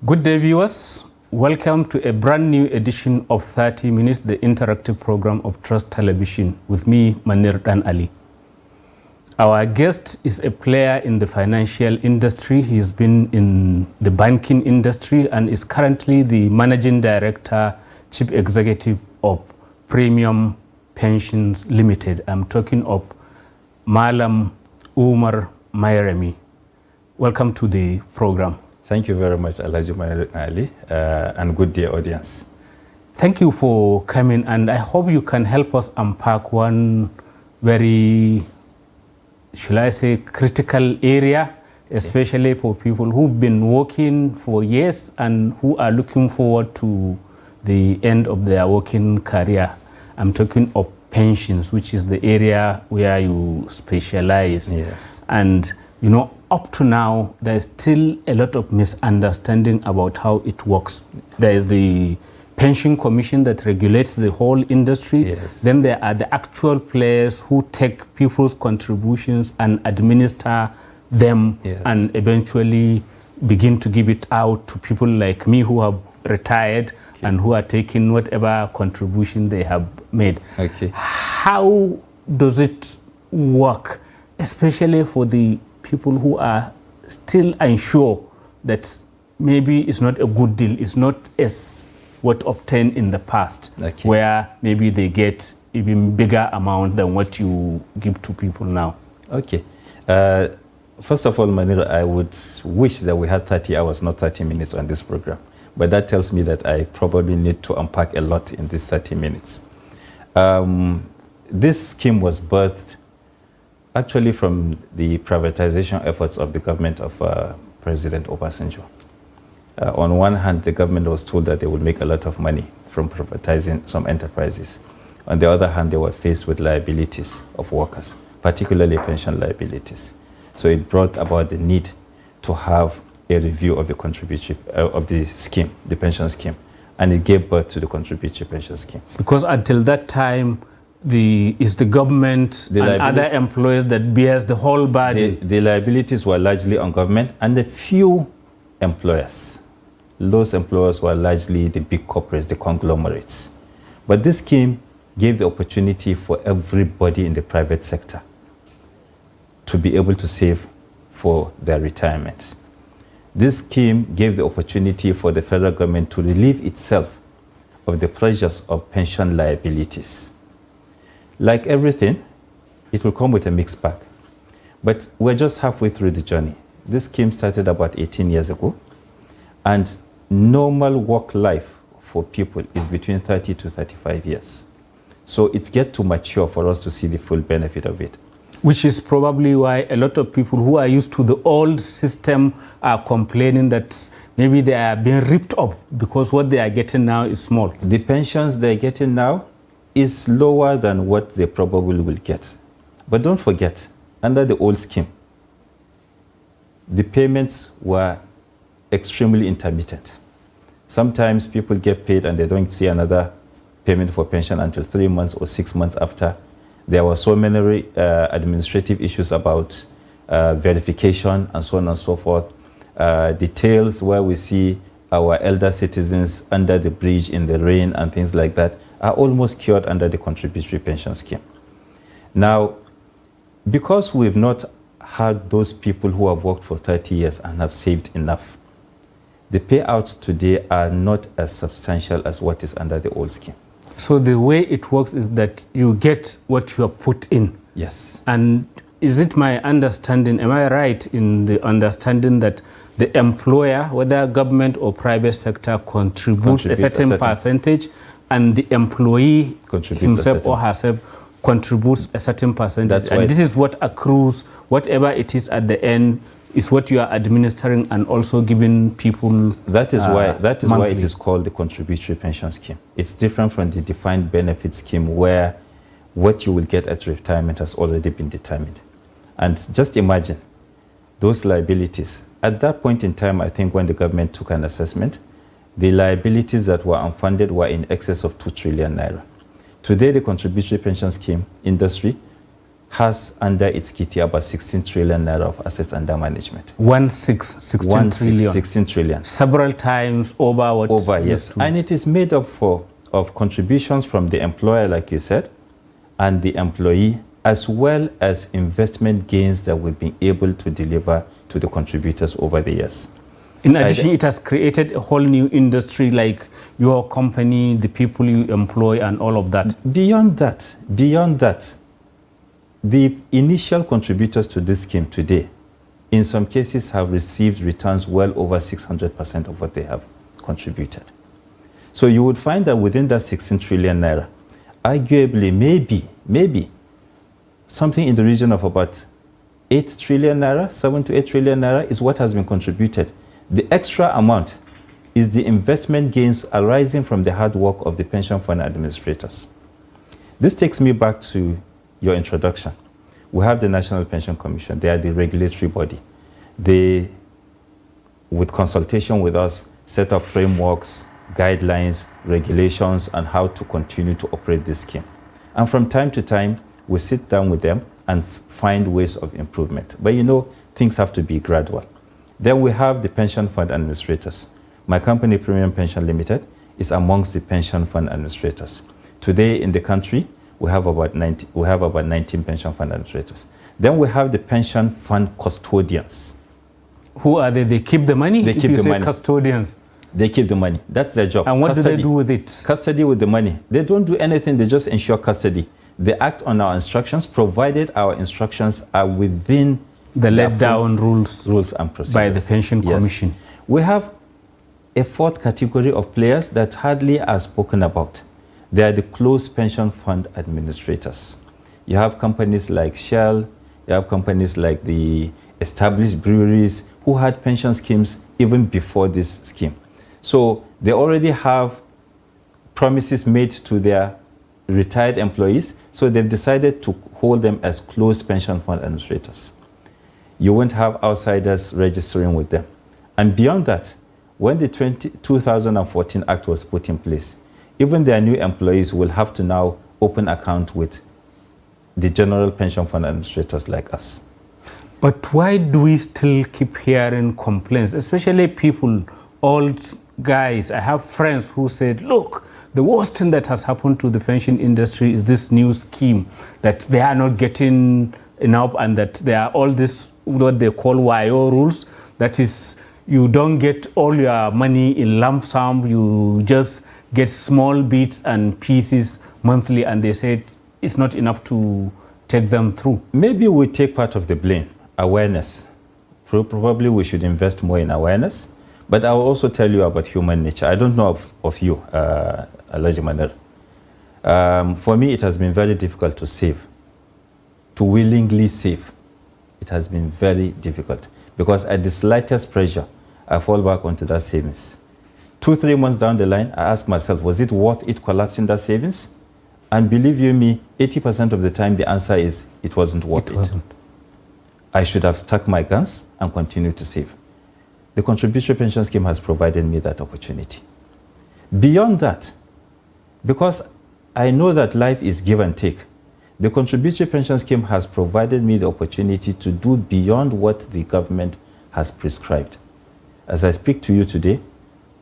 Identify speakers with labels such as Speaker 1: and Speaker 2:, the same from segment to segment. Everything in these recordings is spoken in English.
Speaker 1: Good day, viewers. Welcome to a brand new edition of 30 Minutes, the interactive program of Trust Television with me, Manir Dan Ali. Our guest is a player in the financial industry. He has been in the banking industry and is currently the Managing Director, Chief Executive of Premium Pensions Limited. I'm talking of Malam Umar Mairami. Welcome to the program.
Speaker 2: Thank you very much, Alhaji Ali, and good day, audience.
Speaker 1: Thank you for coming, and I hope you can help us unpack one very, shall I say, critical area, especially for people who've been working for years and who are looking forward to the end of their working career. I'm talking of pensions, which is the area where you specialize.
Speaker 2: Yes.
Speaker 1: And, you know, up to now, there's still a lot of misunderstanding about how it works. There is the pension commission that regulates the whole industry.
Speaker 2: Yes.
Speaker 1: Then there are the actual players who take people's contributions and administer them,
Speaker 2: Yes,
Speaker 1: and eventually begin to give it out to people like me who have retired, okay, and who are taking whatever contribution they have made.
Speaker 2: Okay.
Speaker 1: How does it work, especially for the people who are still unsure that maybe it's not a good deal, it's not as what obtained in the past,
Speaker 2: okay,
Speaker 1: where maybe they get even bigger amount than what you give to people now?
Speaker 2: Okay. First of all, Manira, I would wish that we had 30 hours, not 30 minutes on this program. But that tells me that I probably need to unpack a lot in these 30 minutes. This scheme was birthed actually from the privatization efforts of the government of President Obasanjo. On one hand, the government was told that they would make a lot of money from privatizing some enterprises. On the other hand, they were faced with liabilities of workers, particularly pension liabilities. So it brought about the need to have a review of the contributory of the scheme, the pension scheme, and it gave birth to the contributory pension scheme. Because
Speaker 1: until that time, it's the government and other employers that bears the whole burden.
Speaker 2: The liabilities were largely on government and a few employers. Those employers were largely the big corporates, the conglomerates. But this scheme gave the opportunity for everybody in the private sector to be able to save for their retirement. This scheme gave the opportunity for the federal government to relieve itself of the pressures of pension liabilities. Like everything, it will come with a mixed bag. But we're just halfway through the journey. This scheme started about 18 years ago, and normal work life for people is between 30 to 35 years. So it's yet to mature for us to see the full benefit of it.
Speaker 1: Which is probably why a lot of people who are used to the old system are complaining that maybe they are being ripped off because what they are getting now is small.
Speaker 2: The pensions they're getting now is lower than what they probably will get. But don't forget, under the old scheme, the payments were extremely intermittent. Sometimes people get paid and they don't see another payment for pension until 3 months or 6 months after. There were so many administrative issues about verification and so on and so forth. Details where we see our elder citizens under the bridge in the rain and things like that are almost cured under the contributory pension scheme. Now, because we've not had those people who have worked for 30 years and have saved enough, the payouts today are not as substantial as what is under the old scheme.
Speaker 1: So the way it works is that you get what you have put in.
Speaker 2: Yes.
Speaker 1: And is it my understanding, am I right in the understanding that the employer, whether government or private sector, contributes a certain percentage, and the employee himself or herself contributes a certain percentage? And this is what accrues, whatever it is at the end, is what you are administering and also giving people.
Speaker 2: That is why it is called the contributory pension scheme. It's different from the defined benefit scheme where what you will get at retirement has already been determined. And just imagine those liabilities. At that point in time, I think when the government took an assessment, the liabilities that were unfunded were in excess of 2 trillion naira. Today, the contributory pension scheme industry has under its kitty about 16 trillion naira of assets under management.
Speaker 1: 16 trillion.
Speaker 2: 16 trillion.
Speaker 1: Several times over what?
Speaker 2: Over, yes. And it is made up of contributions from the employer, like you said, and the employee, as well as investment gains that we've been able to deliver to the contributors over the years.
Speaker 1: In addition, it has created a whole new industry, like your company, the people you employ, and all of that.
Speaker 2: Beyond that, the initial contributors to this scheme today, in some cases, have received returns well over 600% of what they have contributed. So you would find that within that 16 trillion naira, arguably, maybe, something in the region of about 8 trillion naira, 7 to 8 trillion naira is what has been contributed. The extra amount is the investment gains arising from the hard work of the pension fund administrators. This takes me back to your introduction. We have the National Pension Commission. They are the regulatory body. They, with consultation with us, set up frameworks, guidelines, regulations on how to continue to operate this scheme. And from time to time, we sit down with them and find ways of improvement. But you know, things have to be gradual. Then we have the pension fund administrators. My company, Premium Pension Limited, is amongst the pension fund administrators. Today in the country, we have about 19 pension fund administrators. Then we have the pension fund custodians.
Speaker 1: Who are they? They keep the money?
Speaker 2: They keep the money.
Speaker 1: Custodians.
Speaker 2: They keep the money. That's their job.
Speaker 1: And what do they do with it?
Speaker 2: Custody with the money. They don't do anything. They just ensure custody. They act on our instructions, provided our instructions are within
Speaker 1: the laid down rules
Speaker 2: and procedures
Speaker 1: by the Pension Commission.
Speaker 2: We have a fourth category of players that hardly are spoken about. They are the closed pension fund administrators. You have companies like Shell, you have companies like the established breweries who had pension schemes even before this scheme. So they already have promises made to their retired employees, so they've decided to hold them as closed pension fund administrators. You won't have outsiders registering with them. And beyond that, when the 2014 Act was put in place, even their new employees will have to now open account with the general pension fund administrators like us.
Speaker 1: But why do we still keep hearing complaints, especially people, old guys? I have friends who said, look, the worst thing that has happened to the pension industry is this new scheme, that they are not getting enough, and that there are all this, what they call YO rules, that is, you don't get all your money in lump sum, you just get small bits and pieces monthly, and they said it's not enough to take them through.
Speaker 2: Maybe we take part of the blame, awareness. Probably we should invest more in awareness, but I will also tell you about human nature. I don't know of you, Alhaji Maner. For me, it has been very difficult to save, to willingly save. It has been very difficult because at the slightest pressure, I fall back onto that savings. 2-3 months down the line, I ask myself, was it worth it collapsing that savings? And believe you me, 80% of the time, the answer is it wasn't worth it. I should have stuck my guns and continued to save. The contributory pension scheme has provided me that opportunity. Beyond that, because I know that life is give and take, the contributory pension scheme has provided me the opportunity to do beyond what the government has prescribed. As I speak to you today,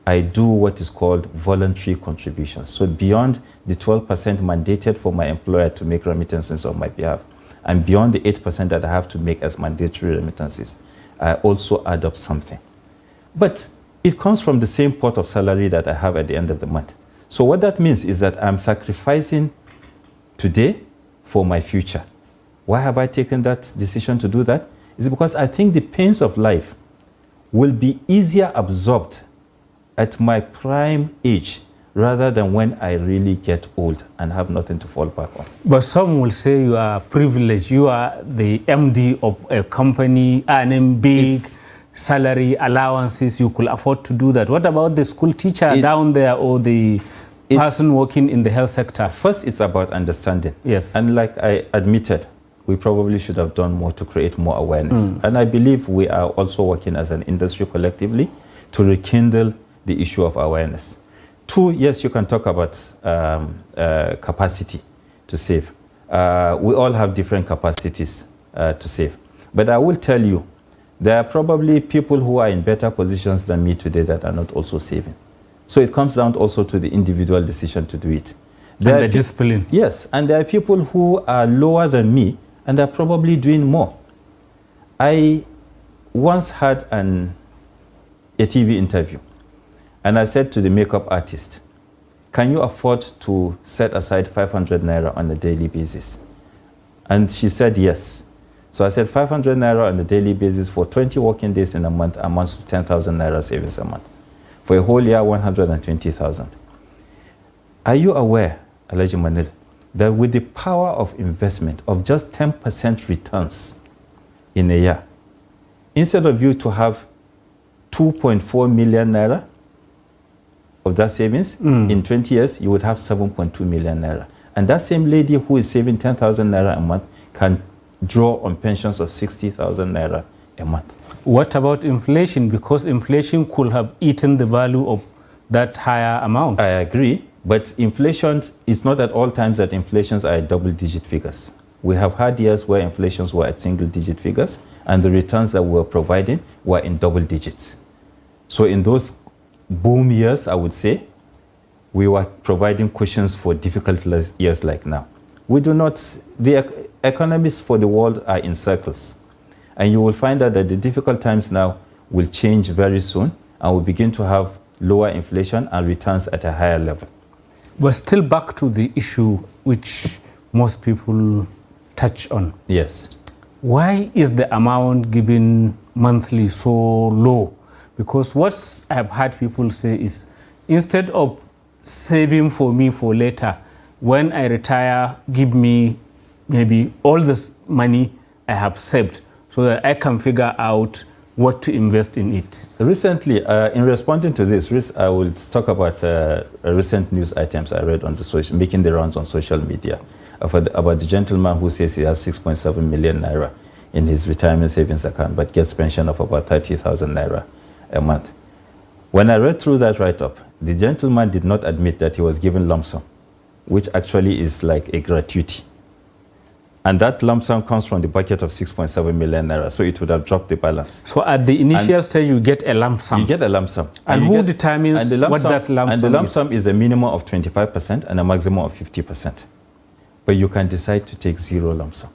Speaker 2: I do what is called voluntary contributions. So beyond the 12% mandated for my employer to make remittances on my behalf, and beyond the 8% that I have to make as mandatory remittances, I also add up something. But it comes from the same pot of salary that I have at the end of the month. So what that means is that I'm sacrificing today for my future. Why have I taken that decision to do that? It's because I think the pains of life will be easier absorbed at my prime age rather than when I really get old and have nothing to fall back on.
Speaker 1: But some will say you are privileged. You are the MD of a company earning big salary allowances. You could afford to do that. What about the school teacher down there or the person working in the health sector?
Speaker 2: First, it's about understanding.
Speaker 1: Yes.
Speaker 2: And like I admitted, we probably should have done more to create more awareness. And I believe we are also working as an industry collectively to rekindle the issue of awareness. 2, yes, you can talk about capacity to save. We all have different capacities to save. But I will tell you, there are probably people who are in better positions than me today that are not also saving. So it comes down also to the individual decision to do it.
Speaker 1: And the discipline.
Speaker 2: Yes, and there are people who are lower than me and are probably doing more. I once had a TV interview, and I said to the makeup artist, can you afford to set aside 500 naira on a daily basis? And she said yes. So I said 500 naira on a daily basis for 20 working days in a month amounts to 10,000 naira savings a month. For a whole year, 120,000. Are you aware, Alhaji Manil, that with the power of investment of just 10% returns in a year, instead of you to have 2.4 million naira of that savings, in 20 years, you would have 7.2 million naira. And that same lady who is saving 10,000 naira a month can draw on pensions of 60,000 naira a month.
Speaker 1: What about inflation? Because inflation could have eaten the value of that higher amount.
Speaker 2: I agree, but inflation is not at all times that inflations are at double-digit figures. We have had years where inflations were at single-digit figures, and the returns that we were providing were in double digits. So in those boom years, I would say, we were providing cushions for difficult years like now. We do not, the economies for the world are in circles. And you will find out that the difficult times now will change very soon, and we'll begin to have lower inflation and returns at a higher level.
Speaker 1: But still back to the issue which most people touch on.
Speaker 2: Yes.
Speaker 1: Why is the amount given monthly so low? Because what I've heard people say is, instead of saving for me for later, when I retire, give me maybe all this money I have saved so that I can figure out what to invest in it.
Speaker 2: Recently, in responding to this, I will talk about recent news items I read on the making the rounds on social media about the gentleman who says he has 6.7 million naira in his retirement savings account, but gets pension of about 30,000 naira a month. When I read through that write-up, the gentleman did not admit that he was given lump sum, which actually is like a gratuity. And that lump sum comes from the bucket of 6.7 million naira, so it would have dropped the balance.
Speaker 1: So at the initial stage, you get a lump sum.
Speaker 2: You get a lump sum.
Speaker 1: And who determines what that lump sum is?
Speaker 2: And the lump sum is a minimum of 25% and a maximum of 50%. But you can decide to take zero lump sum.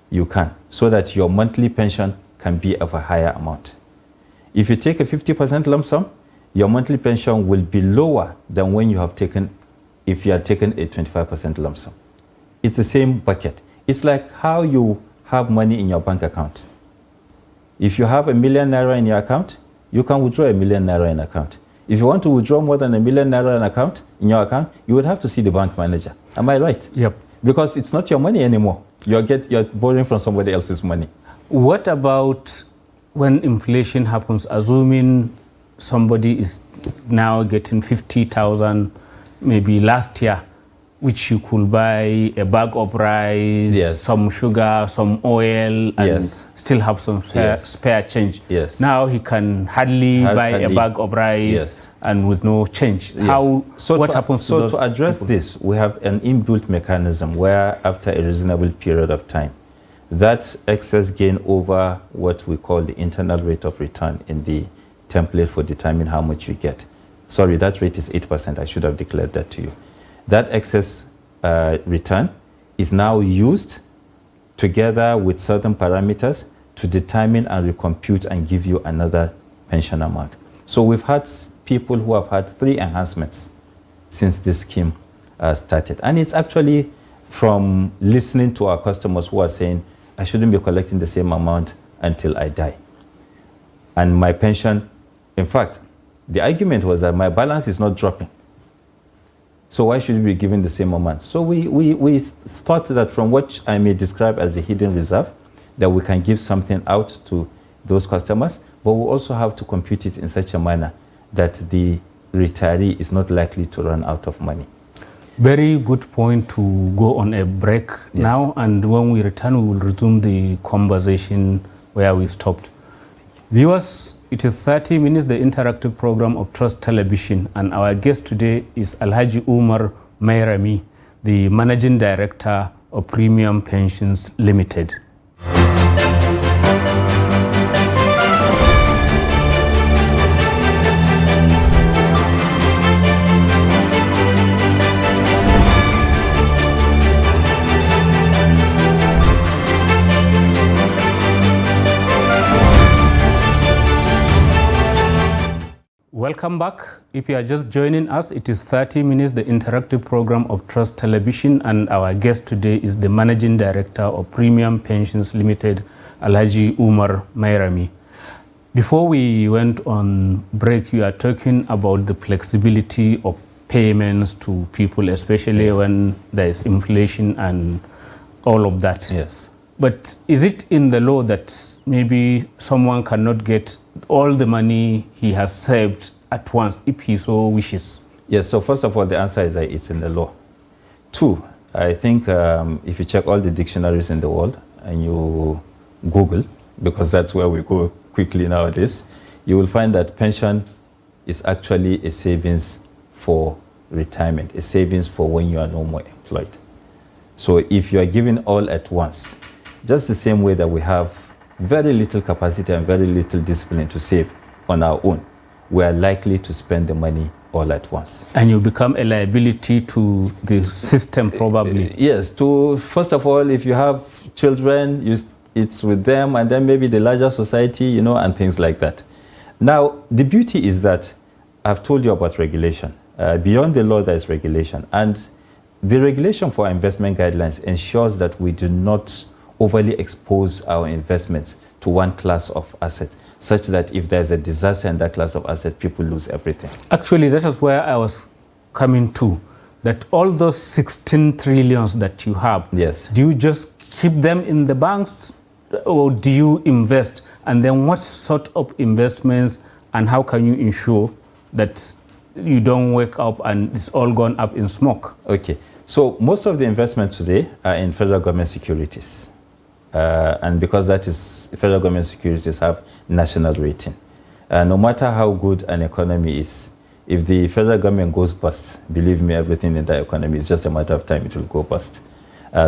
Speaker 2: You can, so that your monthly pension can be of a higher amount. If you take a 50% lump sum, your monthly pension will be lower than when you have taken, if you had taken a 25% lump sum. It's the same bucket. It's like how you have money in your bank account. If you have 1 million naira in your account, you can withdraw 1 million naira in account. If you want to withdraw more than 1 million naira in your account, you would have to see the bank manager. Am I right?
Speaker 1: Yep.
Speaker 2: Because it's not your money anymore. You're borrowing from somebody else's money.
Speaker 1: What about when inflation happens, assuming somebody is now getting 50,000 maybe last year, which you could buy a bag of rice,
Speaker 2: yes,
Speaker 1: some sugar, some oil, and
Speaker 2: yes,
Speaker 1: still have some spare change.
Speaker 2: Yes.
Speaker 1: Now he can hardly buy a bag of rice,
Speaker 2: yes,
Speaker 1: and with no change.
Speaker 2: Yes.
Speaker 1: What happens to those
Speaker 2: to address
Speaker 1: people?
Speaker 2: this, we have an inbuilt mechanism where after a reasonable period of time, that excess gain over what we call the internal rate of return in the template for determining how much you get. Sorry, that rate is 8%. I should have declared that to you. That excess return is now used together with certain parameters to determine and recompute and give you another pension amount. So we've had people who have had 3 enhancements since this scheme started. And it's actually from listening to our customers who are saying, I shouldn't be collecting the same amount until I die. And my pension, in fact, the argument was that my balance is not dropping. So why should we be given the same amount? So we thought that from what I may describe as a hidden reserve, that we can give something out to those customers, but we also have to compute it in such a manner that the retiree is not likely to run out of money.
Speaker 1: Very good point to go on a break now, and when we return, we will resume the conversation where we stopped. Viewers, it is 30 minutes, the interactive program of Trust Television, and our guest today is Alhaji Umar Mairami, the Managing Director of Premium Pensions Limited. Welcome back. If you are just joining us, it is 30 Minutes, the interactive program of Trust Television, and our guest today is the Managing Director of Premium Pensions Limited, Alhaji Umar Mairami. Before we went on break, you are talking about the flexibility of payments to people, especially when there is inflation and all of that.
Speaker 2: Yes.
Speaker 1: But is it in the law that maybe someone cannot get all the money he has saved at once if he so wishes?
Speaker 2: Yes, so first of all, the answer is that it's in the law. Two, I think if you check all the dictionaries in the world and you Google, because that's where we go quickly nowadays, you will find that pension is actually a savings for retirement, a savings for when you are no more employed. So if you are giving all at once, just the same way that we have very little capacity and very little discipline to save on our own, we are likely to spend the money all at once.
Speaker 1: And you become a liability to the system, probably.
Speaker 2: Yes, first of all, if you have children, it's with them, and then maybe the larger society, and things like that. Now, the beauty is that I've told you about regulation. Beyond the law, there is regulation. And the regulation for our investment guidelines ensures that we do not overly expose our investments to one class of asset, such that if there's a disaster in that class of asset, people lose everything.
Speaker 1: Actually, that is where I was coming to, that all those 16 trillions that you have,
Speaker 2: yes,
Speaker 1: do you just keep them in the banks, or do you invest? And then what sort of investments, and how can you ensure that you don't wake up and it's all gone up in smoke?
Speaker 2: Okay, so most of the investments today are in federal government securities. And because that is, federal government securities have national rating. No matter how good an economy is, if the federal government goes bust, believe me, everything in the economy is just a matter of time, it will go bust.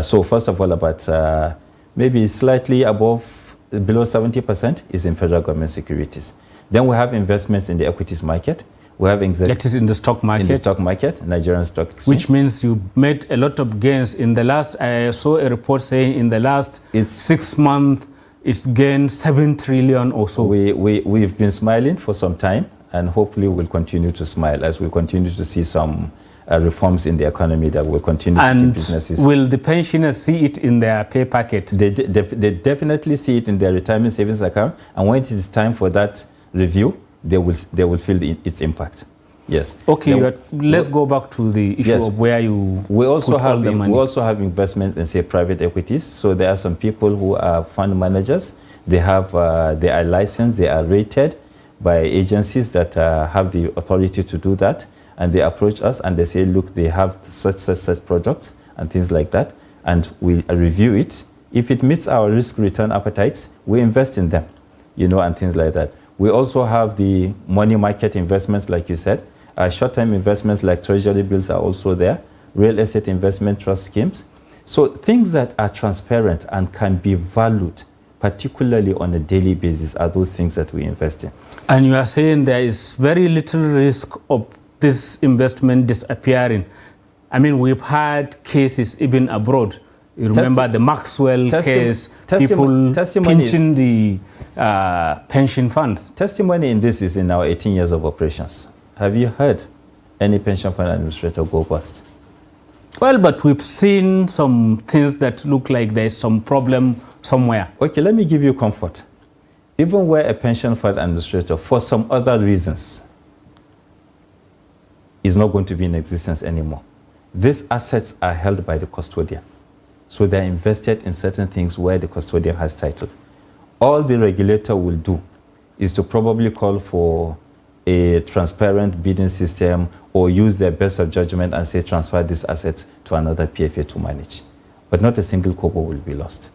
Speaker 2: So first of all, about maybe slightly below 70% is in federal government securities. Then we have investments in the equities market. We have
Speaker 1: that is in the stock market.
Speaker 2: In the stock market, Nigerian stock exchange.
Speaker 1: Which means you made a lot of gains. In the last, I saw a report saying in the last 6 months, it's gained 7 trillion or so.
Speaker 2: We've been smiling for some time, and hopefully we'll continue to smile as we continue to see some reforms in the economy that will continue to keep businesses.
Speaker 1: And will the pensioners see it in their pay packet?
Speaker 2: They definitely see it in their retirement savings account, and when it is time for that review, they will feel its impact. Yes.
Speaker 1: Okay, let's go back to the issue of where you
Speaker 2: we also
Speaker 1: put
Speaker 2: have
Speaker 1: all the money.
Speaker 2: We also have investments in, say, private equities. So there are some people who are fund managers. They are licensed, they are rated by agencies that have the authority to do that, and they approach us and they say, look, they have such products and things like that, and we review it. If it meets our risk return appetites, we invest in them, and things like that. We also have the money market investments, like you said. Short-term investments like treasury bills are also there. Real estate investment trust schemes. So things that are transparent and can be valued, particularly on a daily basis, are those things that we invest in.
Speaker 1: And you are saying there is very little risk of this investment disappearing. I mean, we've had cases even abroad. You remember the Maxwell case, people pinching the pension funds.
Speaker 2: Testimony in this is in our 18 years of operations. Have you heard any pension fund administrator go bust?
Speaker 1: Well, but we've seen some things that look like there's some problem somewhere.
Speaker 2: Okay, let me give you comfort. Even where a pension fund administrator, for some other reasons, is not going to be in existence anymore, these assets are held by the custodian. So they're invested in certain things where the custodian has title. All the regulator will do is to probably call for a transparent bidding system or use their best of judgment and say transfer these assets to another PFA to manage. But not a single kobo will be lost.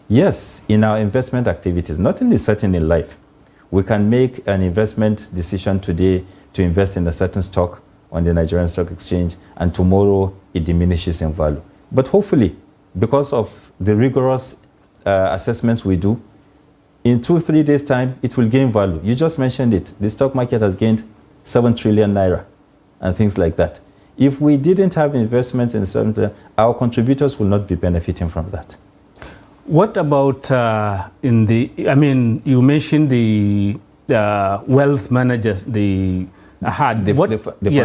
Speaker 2: Yes, in our investment activities, nothing is certain in life. We can make an investment decision today to invest in a certain stock on the Nigerian Stock Exchange, and tomorrow it diminishes in value. But hopefully, because of the rigorous assessments we do, in 2-3 days' time, it will gain value. You just mentioned it. The stock market has gained 7 trillion naira and things like that. If we didn't have investments in 7 trillion, our contributors will not be benefiting from that.
Speaker 1: What about you mentioned the wealth managers, the fund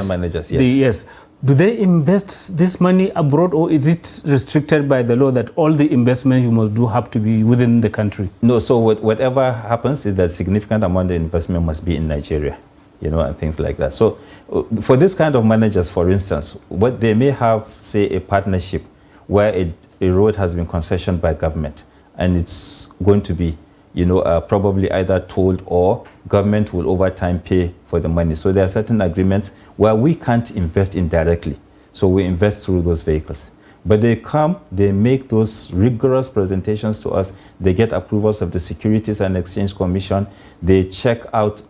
Speaker 2: managers, yes.
Speaker 1: Yes. Do they invest this money abroad, or is it restricted by the law that all the investments you must do have to be within the country?
Speaker 2: No, so whatever happens is that significant amount of investment must be in Nigeria, and things like that. So for this kind of managers, for instance, what they may have, say, a partnership where a road has been concessioned by government, and it's going to be, probably either tolled, or government will over time pay for the money. So there are certain agreements where we can't invest indirectly. So we invest through those vehicles. But they come, they make those rigorous presentations to us. They get approvals of the Securities and Exchange Commission. They tick out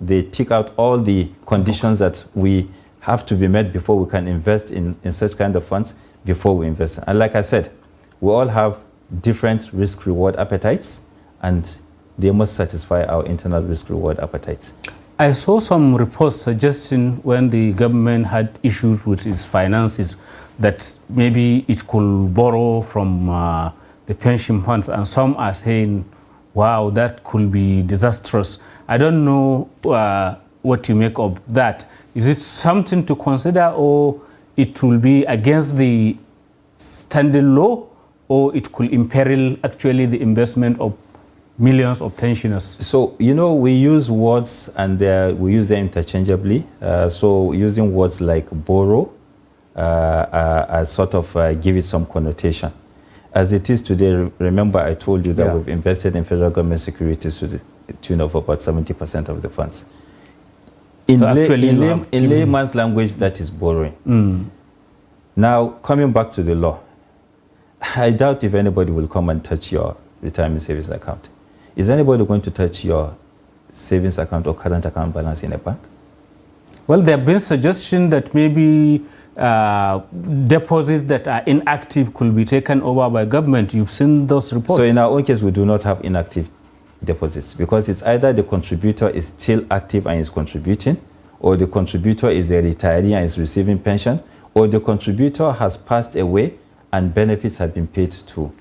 Speaker 2: all the conditions that we have to be met before we can invest in such kind of funds, before we invest. And like I said, we all have different risk-reward appetites, and they must satisfy our internal risk-reward appetites.
Speaker 1: I saw some reports suggesting when the government had issues with its finances that maybe it could borrow from the pension funds, and some are saying, wow, that could be disastrous. I don't know what you make of that. Is it something to consider, or it will be against the standing law, or it could imperil actually the investment of millions of pensioners? So,
Speaker 2: we use words, and we use them interchangeably. So using words like borrow, sort of give it some connotation. As it is today, remember I told you that we've invested in federal government securities to the tune of about 70% of the funds. In layman's language, that is borrowing. Now, coming back to the law, I doubt if anybody will come and touch your retirement savings account. Is anybody going to touch your savings account or current account balance in a bank?
Speaker 1: Well, there have been suggestions that maybe deposits that are inactive could be taken over by government. You've seen those reports.
Speaker 2: So in our own case, we do not have inactive deposits, because it's either the contributor is still active and is contributing, or the contributor is a retiree and is receiving pension, or the contributor has passed away and benefits have been paid to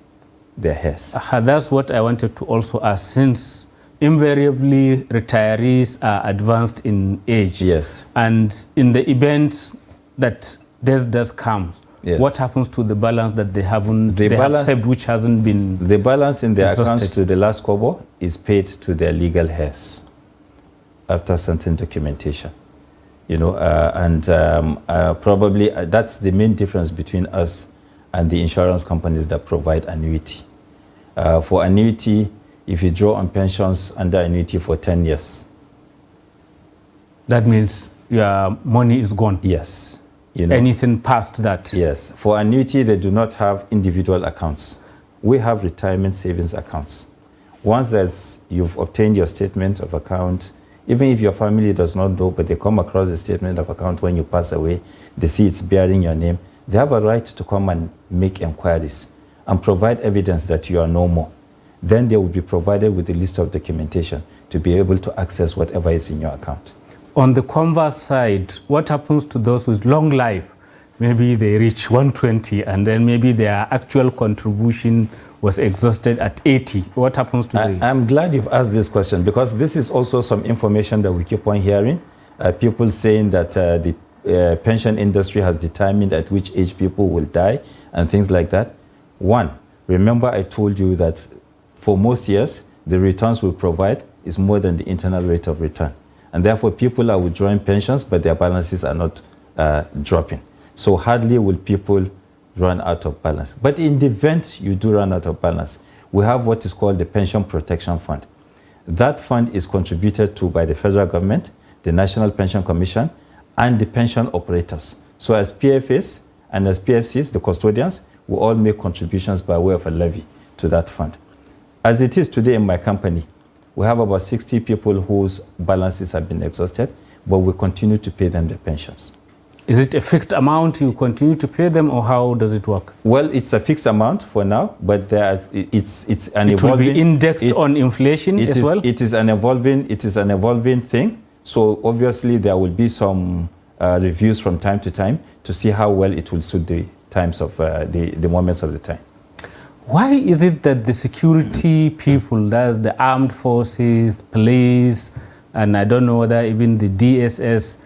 Speaker 2: their heirs.
Speaker 1: That's what I wanted to also ask, since invariably retirees are advanced in age.
Speaker 2: Yes.
Speaker 1: And in the event that death does come, what happens to the balance that they have saved, which hasn't been
Speaker 2: The balance in their
Speaker 1: exhausted?
Speaker 2: accounts to the last kobo is paid to their legal heirs after certain documentation. Probably that's the main difference between us and the insurance companies that provide annuity. For annuity, if you draw on pensions under annuity for 10 years.
Speaker 1: That means your money is gone?
Speaker 2: Yes.
Speaker 1: Anything past that?
Speaker 2: Yes. For annuity, they do not have individual accounts. We have retirement savings accounts. Once you've obtained your statement of account, even if your family does not know, but they come across the statement of account when you pass away, they see it's bearing your name, they have a right to come and make inquiries and provide evidence that you are no more. Then they will be provided with a list of documentation to be able to access whatever is in your account.
Speaker 1: On the converse side, what happens to those with long life? Maybe they reach 120 and then maybe their actual contribution was exhausted at 80. What happens to them?
Speaker 2: I'm glad you've asked this question, because this is also some information that we keep on hearing. People saying that the pension industry has determined at which age people will die and things like that. One, remember I told you that for most years, the returns we provide is more than the internal rate of return. And therefore, people are withdrawing pensions, but their balances are not dropping. So hardly will people run out of balance. But in the event you do run out of balance, we have what is called the Pension Protection Fund. That fund is contributed to by the federal government, the National Pension Commission, and the pension operators. So as PFAs and as PFCs, the custodians, we all make contributions by way of a levy to that fund. As it is today in my company, we have about 60 people whose balances have been exhausted, but we continue to pay them their pensions.
Speaker 1: Is it a fixed amount you continue to pay them, or how does it work?
Speaker 2: Well, it's a fixed amount for now, but it's an
Speaker 1: it
Speaker 2: evolving.
Speaker 1: Will be indexed on inflation as well.
Speaker 2: It is an evolving thing. So obviously there will be some reviews from time to time to see how well it will suit the times of the moments of the time.
Speaker 1: Why is it that the security people, that's the armed forces, police, and I don't know whether even the DSS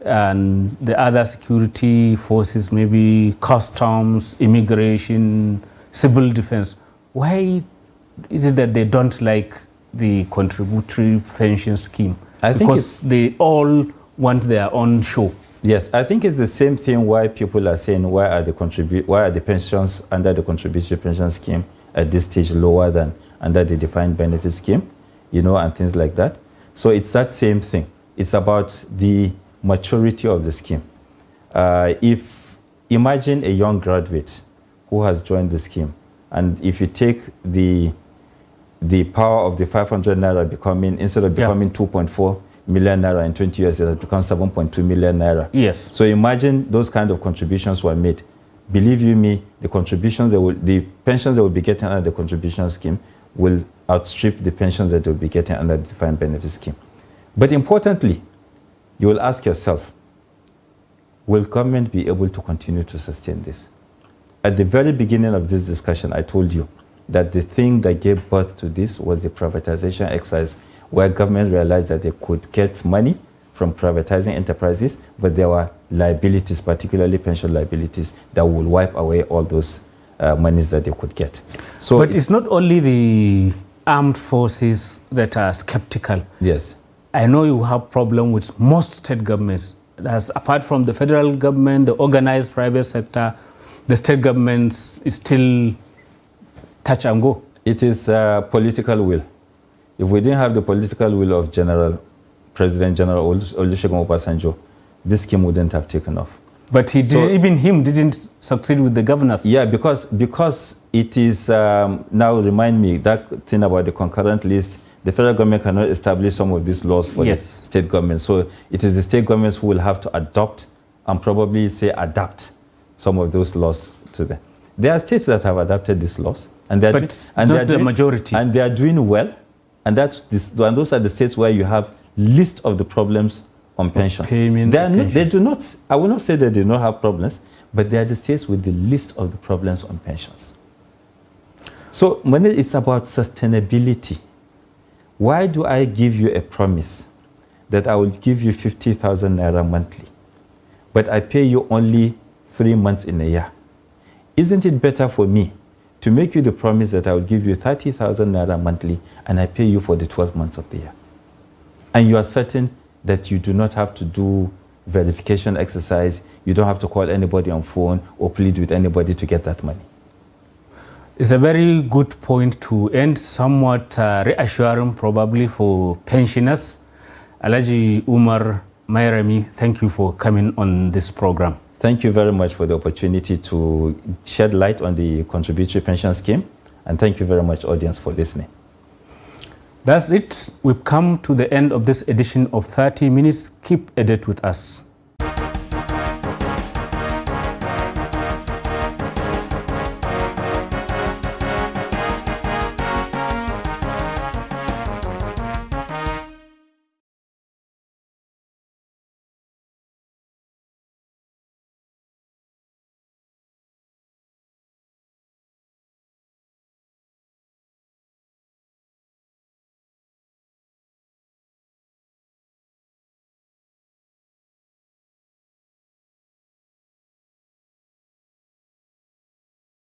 Speaker 1: and the other security forces, maybe customs, immigration, civil defense, why is it that they don't like the contributory pension scheme?
Speaker 2: I think
Speaker 1: because they all want their own show.
Speaker 2: Yes, I think it's the same thing why people are saying why are the pensions under the contributory pension scheme at this stage lower than under the defined benefit scheme, you know, and things like that. So it's that same thing. It's about the maturity of the scheme. If imagine a young graduate who has joined the scheme, and if you take the power of the 500 naira becoming, instead of becoming 2.4 million naira in 20 years, it has become 7.2 million naira.
Speaker 1: Yes.
Speaker 2: So imagine those kind of contributions were made. Believe you me, the contributions the pensions they will be getting under the contribution scheme will outstrip the pensions that they will be getting under the defined benefit scheme. But importantly, you will ask yourself, will government be able to continue to sustain this? At the very beginning of this discussion, I told you that the thing that gave birth to this was the privatization exercise, where government realized that they could get money from privatizing enterprises, but there were liabilities, particularly pension liabilities, that will wipe away all those monies that they could get. So
Speaker 1: but it's not only the armed forces that are skeptical.
Speaker 2: Yes.
Speaker 1: I know you have problem with most state governments. As apart from the federal government, the organized private sector, the state governments is still touch and go.
Speaker 2: It is political will. If we didn't have the political will of President General Olusegun Obasanjo, this scheme wouldn't have taken off.
Speaker 1: But even him didn't succeed with the governors.
Speaker 2: Yeah, because it is, now remind me, that thing about the concurrent list, the federal government cannot establish some of these laws for the state government. So it is the state governments who will have to adopt and probably say adapt some of those laws to them. There are states that have adopted these laws, and they are
Speaker 1: not the majority.
Speaker 2: And they are doing well. And those are the states where you have list of the problems on pensions. They do not, I will not say that they do not have problems, but they are the states with the list of the problems on pensions. So when it's about sustainability, why do I give you a promise that I will give you 50,000 naira monthly, but I pay you only 3 months in a year? Isn't it better for me to make you the promise that I will give you 30,000 naira monthly and I pay you for the 12 months of the year? And you are certain that you do not have to do verification exercise, you don't have to call anybody on phone or plead with anybody to get that money.
Speaker 1: It's a very good point to end, somewhat reassuring probably for pensioners. Alhaji Umar Mairami, thank you for coming on this program.
Speaker 2: Thank you very much for the opportunity to shed light on the contributory pension scheme, and thank you very much, audience, for listening.
Speaker 1: That's it. We've come to the end of this edition of 30 Minutes. Keep a date with us.